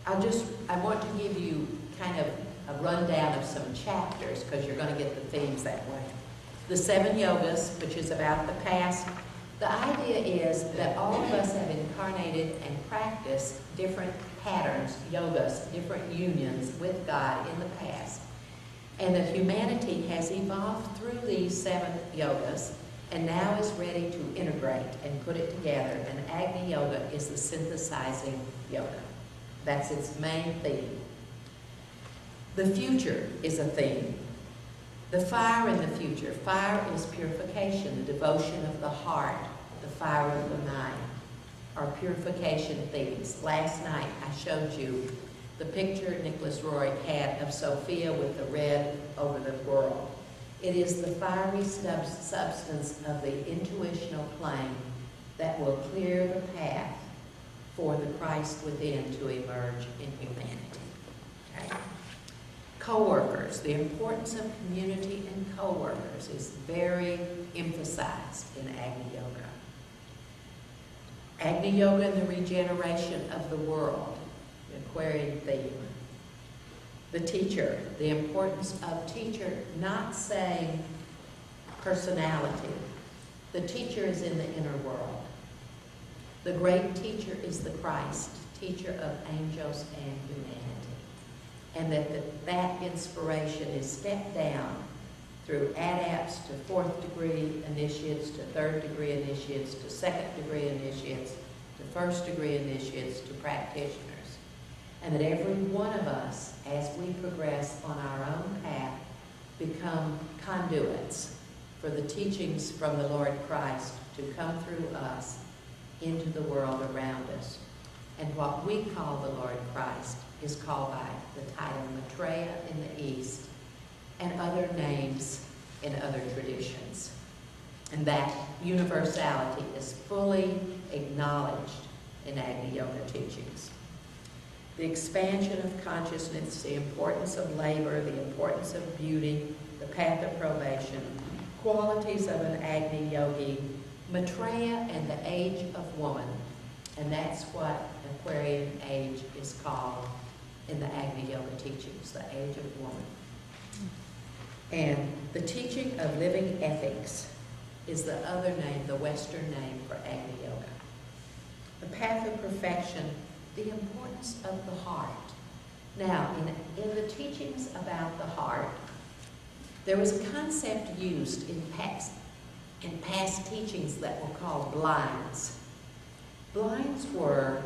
I want to give you kind of a rundown of some chapters because you're going to get the themes that way. The 7 yogas, which is about the past. The idea is that all of us have incarnated and practiced different patterns, yogas, different unions with God in the past. And that humanity has evolved through these 7 yogas and now is ready to integrate and put it together. And Agni Yoga is the synthesizing yoga. That's its main theme. The future is a theme. The fire in the future. Fire is purification, the devotion of the heart, the fire of the mind, are purification themes. Last night I showed you the picture Nicholas Roy had of Sophia with the red over the world. It is the fiery substance of the intuitional plane that will clear the path for the Christ within to emerge in humanity. Okay? Co-workers, the importance of community and co-workers is very emphasized in Agni Yoga. Agni Yoga and the regeneration of the world, the Aquarian theme. The teacher, the importance of teacher, not saying personality. The teacher is in the inner world. The great teacher is the Christ, teacher of angels and humanity. And that inspiration is stepped down through adepts to 4th degree initiates, to 3rd degree initiates, to 2nd degree initiates, to 1st degree initiates, to practitioners. And that every one of us, as we progress on our own path, become conduits for the teachings from the Lord Christ to come through us into the world around us. And what we call the Lord Christ is called by the title Maitreya in the East and other names in other traditions. And that universality is fully acknowledged in Agni Yoga teachings. The expansion of consciousness, the importance of labor, the importance of beauty, the path of probation, qualities of an Agni Yogi, Maitreya and the age of woman. And that's what Aquarian age is called in the Agni Yoga teachings, the age of woman. And the teaching of living ethics is the other name, the Western name for Agni Yoga. The path of perfection, the importance of the heart. Now, in the teachings about the heart, there was a concept used in past teachings that were called blinds. Blinds were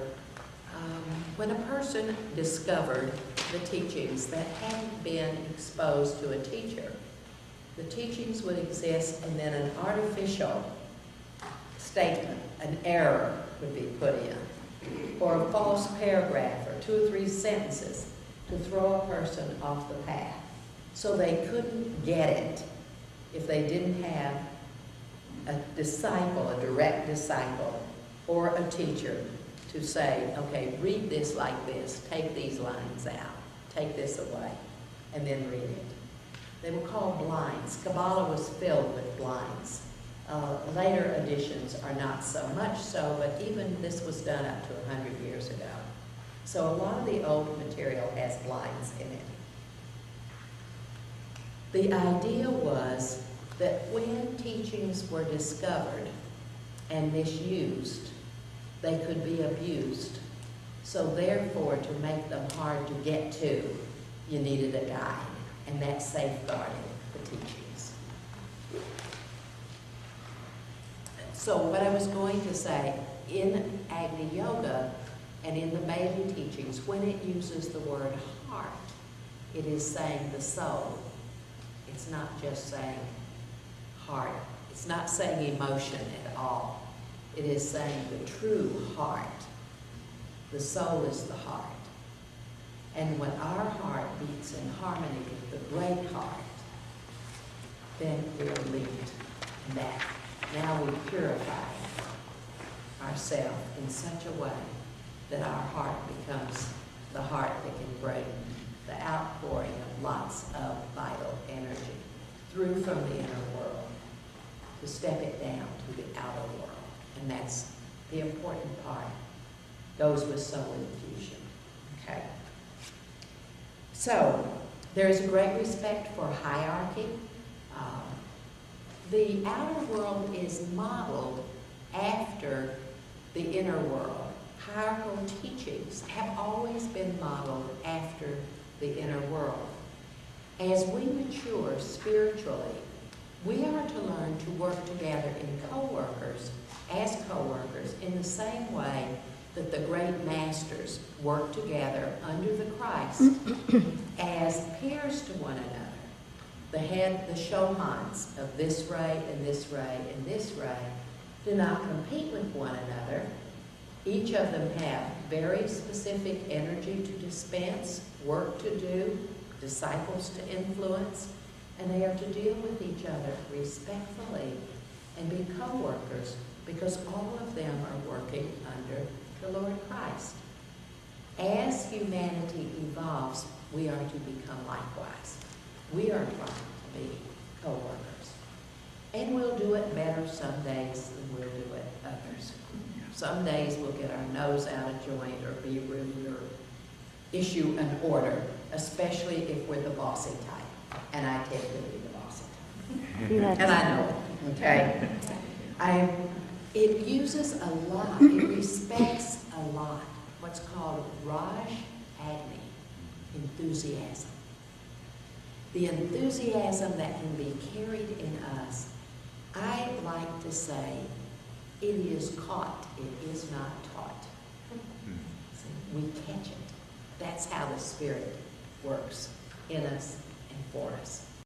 when a person discovered the teachings that hadn't been exposed to a teacher. The teachings would exist and then an artificial statement, an error would be put in, or a false paragraph or 2 or 3 sentences to throw a person off the path. So they couldn't get it if they didn't have a disciple, a direct disciple, or a teacher to say, okay, read this like this, take these lines out, take this away, and then read it. They were called blinds. Kabbalah was filled with blinds. Later editions are not so much so, but even this was done up to 100 years ago. So a lot of the old material has blinds in it. The idea was that when teachings were discovered and misused, they could be abused. So therefore, to make them hard to get to, you needed a guide, and that safeguarded the teachings. So what I was going to say, in Agni Yoga and in the Bailey teachings, when it uses the word heart, it is saying the soul. It's not just saying heart. It's not saying emotion at all. It is saying the true heart. The soul is the heart. And when our heart beats in harmony with the great heart, then we are linked in that. Now we purify ourselves in such a way that our heart becomes the heart that can bring the outpouring of lots of vital energy through from the inner world to step it down to the outer world. And that's the important part. Goes with soul infusion. Okay. So, there is a great respect for hierarchy. The outer world is modeled after the inner world. Hierarchical teachings have always been modeled after the inner world. As we mature spiritually, we are to learn to work together as co-workers, in the same way that the great masters work together under the Christ as peers to one another. The Shohans of this ray and this ray and this ray do not compete with one another. Each of them have very specific energy to dispense, work to do, disciples to influence, and they are to deal with each other respectfully and be co-workers, because all of them are working under the Lord Christ. As humanity evolves, we are to become likewise. We are trying to be co-workers. And we'll do it better some days than we'll do it others. Some days we'll get our nose out of joint or be rude or issue an order, especially if we're the bossy type. And I tend to be the bossy type. And I know it, okay? It uses a lot, it respects a lot, what's called Raj Agni, enthusiasm. The enthusiasm that can be carried in us, I like to say, it is caught, it is not taught. See, we catch it. That's how the Spirit works in us and for us.